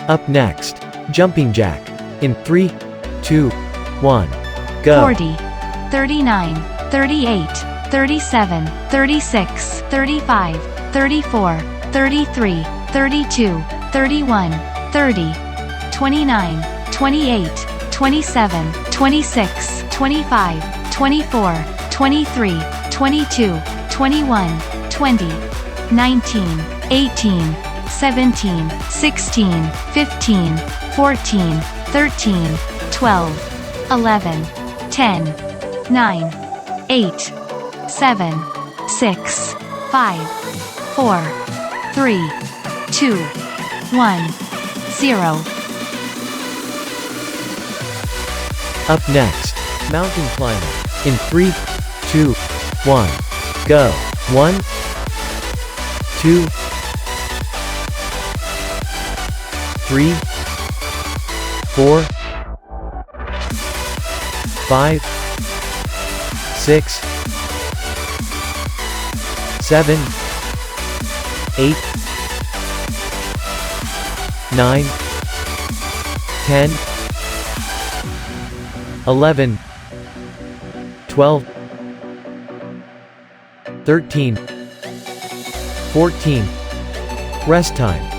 Up next, jumping jack. In 3, 2, 1, go. 40, 39, 38, 37, 36, 35, 34, 33, 32, 31, 30, 29, 28, 27, 26, 25, 24, 23, 22, 21, 20, 19, 18, 17, 16, 15, 14, 13, 12, 11, 10, 9, 8, 7, 6, 5, 4, 3, 2, 1, 0. Up next, mountain climber. In 3, 2, 1, go. 1, 2, 3, 4, 5, 6, 7, 8, 9, 10, 11, 12, 13, 14. Rest time.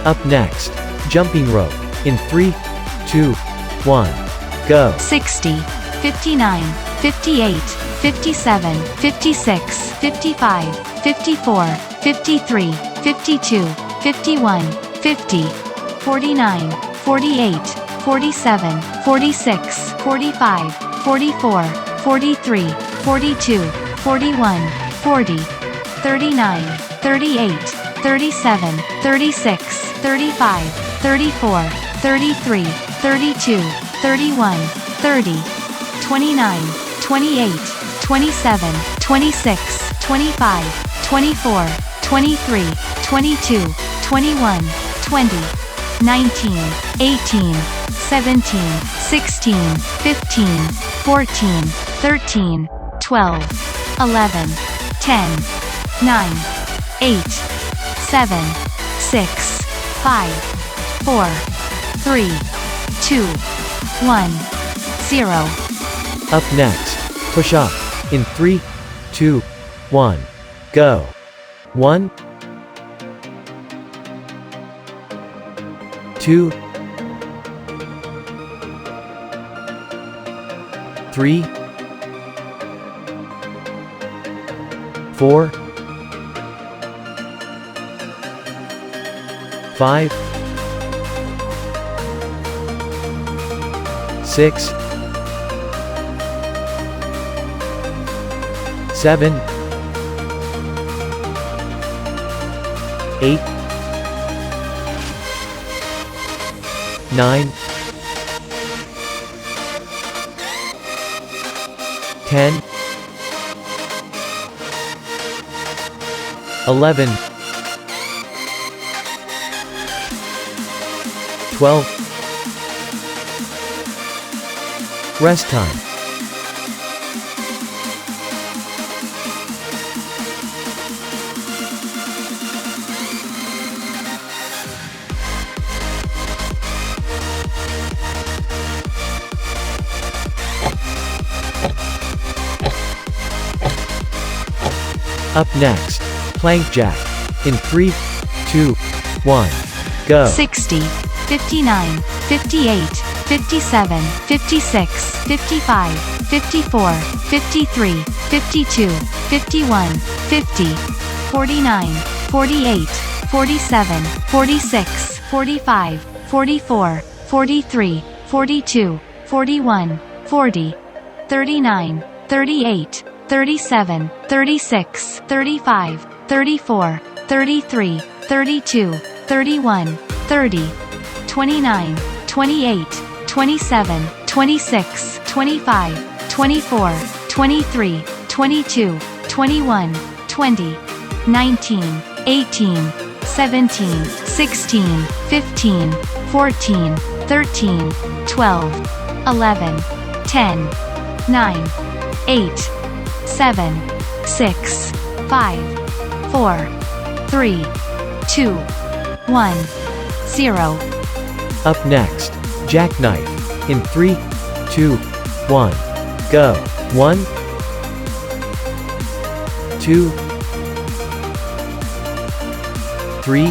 Up next, jumping rope. In 3, 2, 1, go. 60, 59, 58, 57, 56, 55, 54, 53, 52, 51, 50, 49, 48, 47, 46, 45, 44, 43, 42, 41, 40, 39, 38, 37, 36, 35, 34, 33, 32, 31, 30, 29, 28, 27, 26, 25, 24, 23, 22, 21, 20, 19, 18, 17, 16, 15, 14, 13, 12, 11, 10, 9, 8, 7, 6, 5, 4, 3, 2, 1, 0. Up next, push up. In 3, 2, 1, go. 1, 2, 3, 4, 5, 6, 7, 8, 9, 10, 11, 12. Rest time. Up next, plank jack. In 3, 2, 1, go. 60, 59, 58, 57, 56, 55, 54, 53, 52, 51, 50, 49, 48, 47, 46, 45, 44, 43, 42, 41, 40, 39, 38, 37, 36, 35, 34, 33, 32, 31, 30, 29, 28, 27, 26, 25, 24, 23, 22, 21, 20, 19, 18, 17, 16, 15, 14, 13, 12, 11, 10, 9, 8, 7, 6, 5, 4, 3, 2, 1, 0. Up next, jackknife. In 3, 2, 1, go. 1, 2, 3,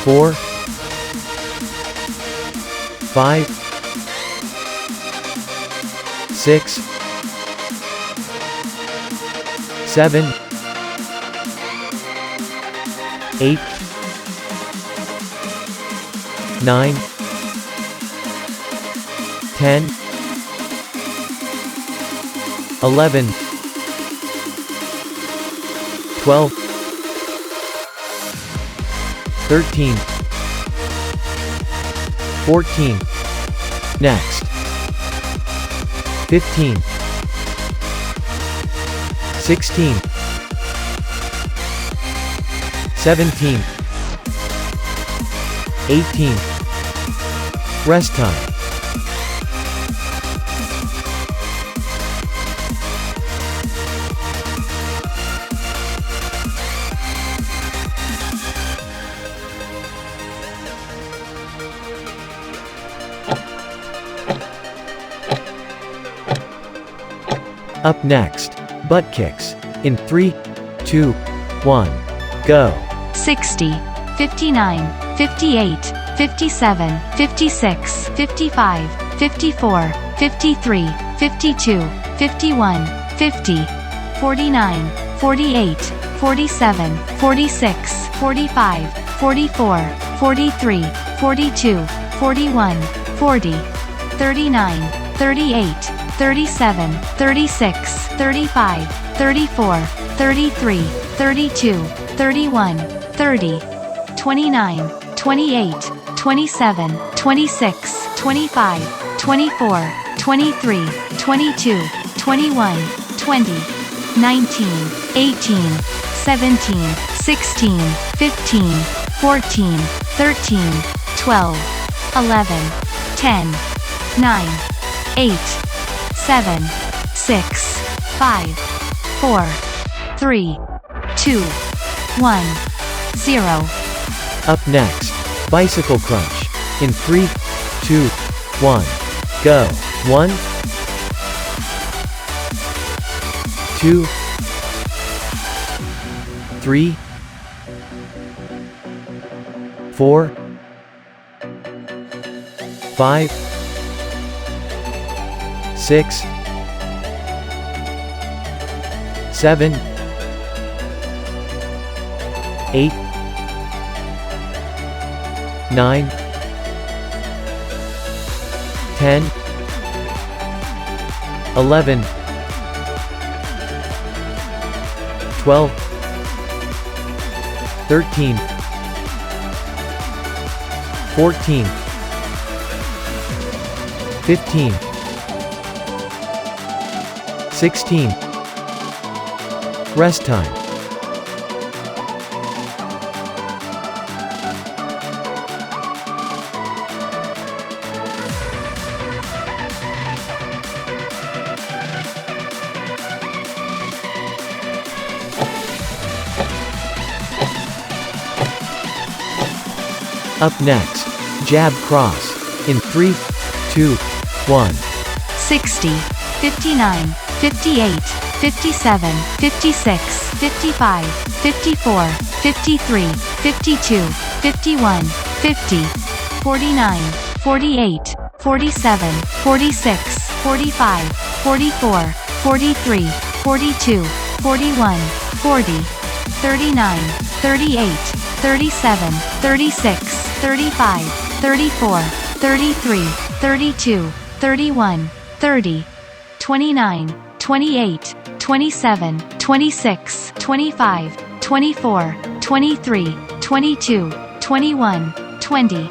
4, 5, 6, 7, 8, 9, 10, 11, 12, 13, 14. Next. 15, 16, 17, 18. Rest time. Up next, butt kicks. In 3, 2, 1, go. 60, 59, 58, 57, 56, 55, 54, 53, 52, 51, 50, 49, 48, 47, 46, 45, 44, 43, 42, 41, 40, 39, 38, 37, 36, 35, 34, 33, 32, 31, 30, 29, 28, 27, 26, 25, 24, 23, 22, 21, 20, 19, 18, 17, 16, 15, 14, 13, 12, 11, 10, 9, 8, 7, 6, 5, 4, 3, 2, 1, 0. Up next, bicycle crunch. In 3, 2, 1, go. 1, 2, 3, 4, 5, 6, 7, 8, 9, 10, 11, 12, 13, 14, 15, 16. Rest time. Up next, jab cross. In 3, 2, 1. 60, 59, 58, 57, 56, 55, 54, 53, 52, 51, 50, 49, 48, 47, 46, 45, 44, 43, 42, 41, 40, 39, 38, 37, 36, 35, 34, 33, 32, 31, 30, 29, 28, 27, 26, 25, 24, 23, 22, 21, 20,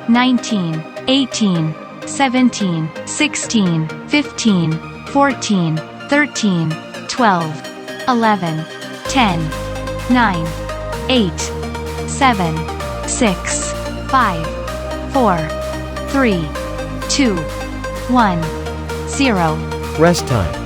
19, 18, 17, 16, 15, 14, 13, 12, 11, 10, 9, 8, 7, 6, 5, 4, 3, 2, 1, 0. Rest time.